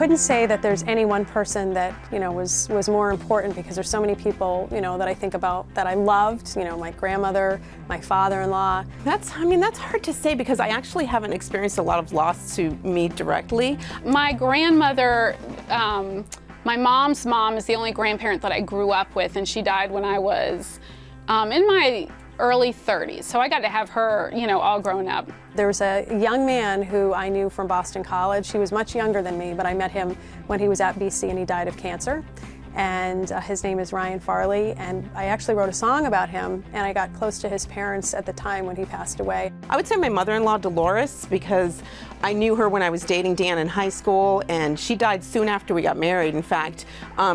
couldn't say that there's any one person that, was more important, because there's so many people, that I think about that I loved, my grandmother, my father-in-law. That's hard to say, because I actually haven't experienced a lot of loss to me directly. My grandmother, my mom's mom is the only grandparent that I grew up with, and she died when I was in my early 30s. So I got to have her, all grown up. There was a young man who I knew from Boston College. He was much younger than me, but I met him when he was at BC and he died of cancer. And his name is Ryan Farley, and I actually wrote a song about him, and I got close to his parents at the time when he passed away. I would say my mother-in-law, Dolores, because I knew her when I was dating Dan in high school, and she died soon after we got married. In fact,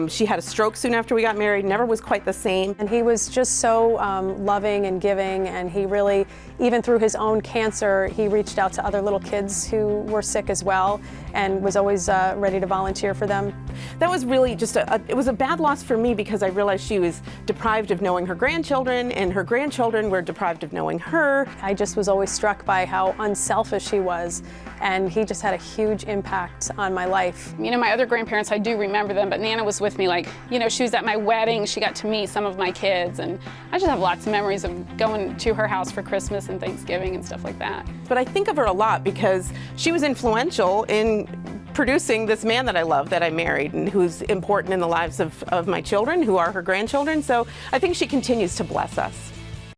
she had a stroke soon after we got married, never was quite the same. And he was just so loving and giving, and he really, even through his own cancer, he reached out to other little kids who were sick as well, and was always ready to volunteer for them. That was really just it was a bad loss for me, because I realized she was deprived of knowing her grandchildren, and her grandchildren were deprived of knowing her. I just was always struck by how unselfish he was, and he just had a huge impact on my life. My other grandparents, I do remember them, but Nana was with me, she was at my wedding, she got to meet some of my kids, and I just have lots of memories of going to her house for Christmas and Thanksgiving and stuff like that. But I think of her a lot because she was influential in producing this man that I love, that I married, and who's important in the lives of my children, who are her grandchildren. So I think she continues to bless us.